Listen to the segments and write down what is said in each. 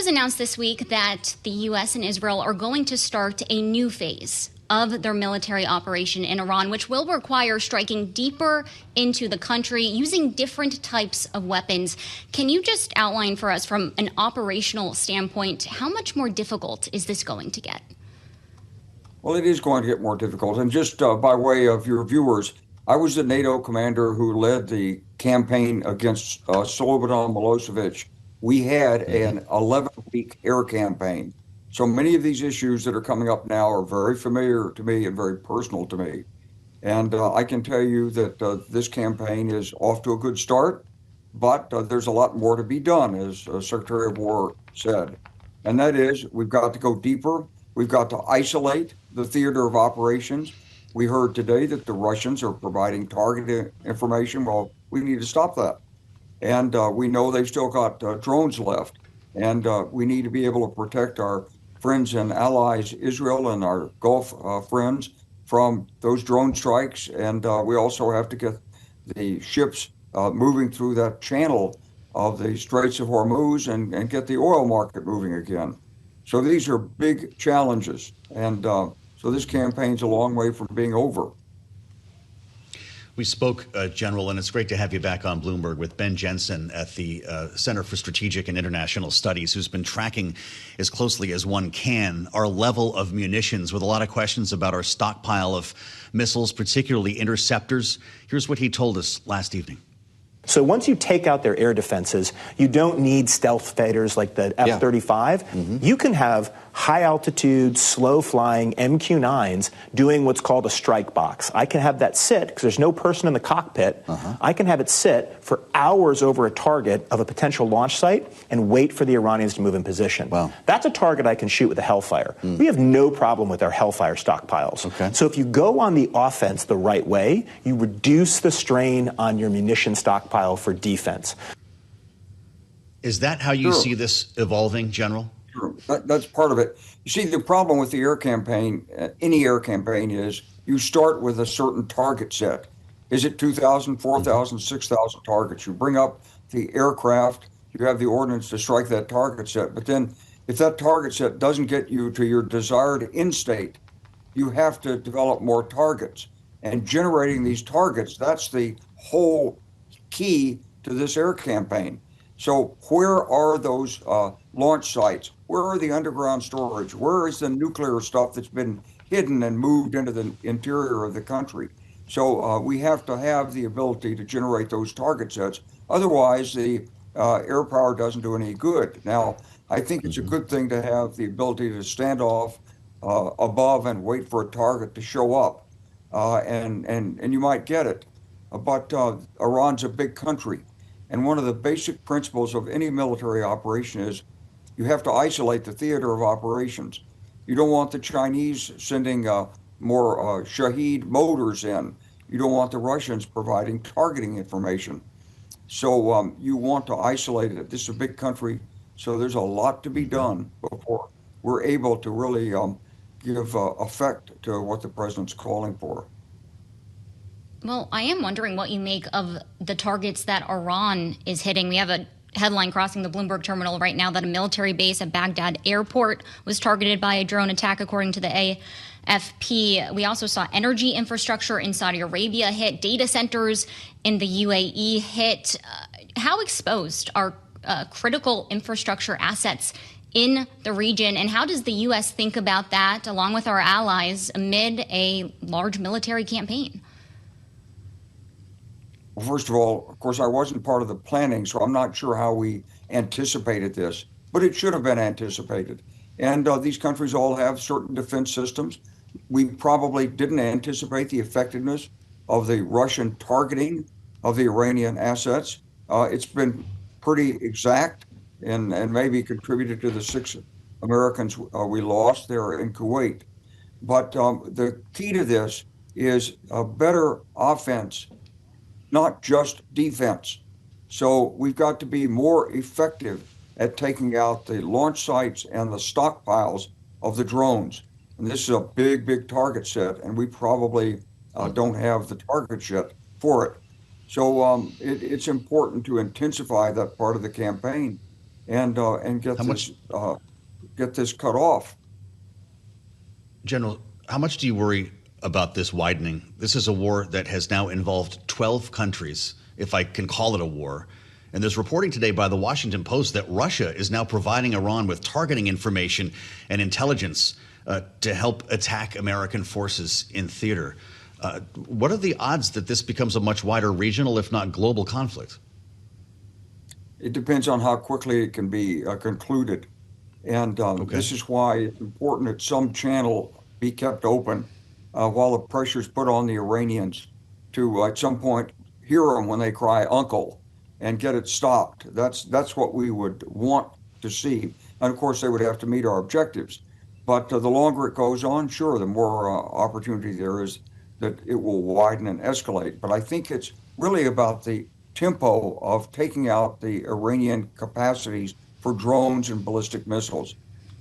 was announced this week that the U.S. and Israel are going to start a new phase of their military operation in Iran, which will require striking deeper into the country using different types of weapons. Can you just outline for us from an operational standpoint, how much more difficult is this going to get? Well, it is going to get more difficult. And just by way of your viewers, I was the NATO commander who led the campaign against Slobodan Milosevic. We had an 11-week air campaign. So many of these issues that are coming up now are very familiar to me and very personal to me. And I can tell you that this campaign is off to a good start, but there's a lot more to be done, as Secretary of War said. And that is, we've got to go deeper. We've got to isolate the theater of operations. We heard today that the Russians are providing targeted information. Well, we need to stop that. And we know they've still got drones left. And we need to be able to protect our friends and allies, Israel and our Gulf friends, from those drone strikes. And we also have to get the ships moving through that channel of the Straits of Hormuz and get the oil market moving again. So these are big challenges. And so this campaign's a long way from being over. We spoke, General, and it's great to have you back on Bloomberg with Ben Jensen at the Center for Strategic and International Studies, who's been tracking as closely as one can our level of munitions, with a lot of questions about our stockpile of missiles, particularly interceptors. Here's what he told us last evening. So once you take out their air defenses, you don't need stealth fighters like the F-35. You can have high-altitude, slow-flying MQ-9s doing what's called a strike box. I can have that sit, because there's no person in the cockpit. I can have it sit for hours over a target of a potential launch site and wait for the Iranians to move in position. Wow. That's a target I can shoot with a Hellfire. We have no problem with our Hellfire stockpiles. So if you go on the offense the right way, you reduce the strain on your munition stockpile for defense. Is that how you see this evolving, General? That's part of it. You see, the problem with the air campaign, any air campaign, is you start with a certain target set. Is it 2,000, 4,000, 6,000 targets? You bring up the aircraft, you have the ordnance to strike that target set. But then if that target set doesn't get you to your desired end state, you have to develop more targets. And generating these targets, that's the whole key to this air campaign. So where are those launch sites? Where are the underground storage? Where is the nuclear stuff that's been hidden and moved into the interior of the country? So we have to have the ability to generate those target sets. Otherwise, the air power doesn't do any good. Now, I think it's a good thing to have the ability to stand off above and wait for a target to show up. And you might get it. But Iran's a big country. And one of the basic principles of any military operation is you have to isolate the theater of operations. You don't want the Chinese sending more Shahed motors in. You don't want the Russians providing targeting information. So you want to isolate it. This is a big country, so there's a lot to be done before we're able to really give effect to what the president's calling for. Well, I am wondering what you make of the targets that Iran is hitting. We have a headline crossing the Bloomberg terminal right now that a military base at Baghdad airport was targeted by a drone attack, according to the AFP. We also saw energy infrastructure in Saudi Arabia hit, data centers in the UAE hit. How exposed are critical infrastructure assets in the region, and how does the U.S. think about that, along with our allies, amid a large military campaign? Well, first of all, of course, I wasn't part of the planning, so I'm not sure how we anticipated this, but it should have been anticipated. And these countries all have certain defense systems. We probably didn't anticipate the effectiveness of the Russian targeting of the Iranian assets. It's been pretty exact and maybe contributed to the 6 Americans we lost there in Kuwait. But the key to this is a better offense, not just defense. So we've got to be more effective at taking out the launch sites and the stockpiles of the drones. And this is a big, big target set, and we probably don't have the targets yet for it. So it's important to intensify that part of the campaign. and How much, get this cut off. General, how much do you worry about this widening? This is a war that has now involved 12 countries, if I can call it a war. And there's reporting today by the Washington Post that Russia is now providing Iran with targeting information and intelligence to help attack American forces in theater. What are the odds that this becomes a much wider regional, if not global, conflict? It depends on how quickly it can be concluded. And this is why it's important that some channel be kept open while the pressure is put on the Iranians to, at some point, hear them when they cry uncle and get it stopped. That's what we would want to see. And of course, they would have to meet our objectives. But the longer it goes on, sure, the more opportunity there is that it will widen and escalate. But I think it's really about the tempo of taking out the Iranian capacities for drones and ballistic missiles.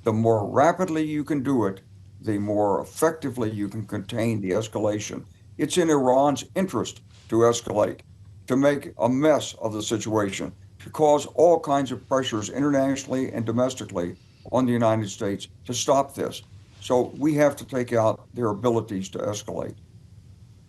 The more rapidly you can do it, the more effectively you can contain the escalation. It's in Iran's interest to escalate, to make a mess of the situation, to cause all kinds of pressures internationally and domestically on the United States to stop this. So we have to take out their abilities to escalate.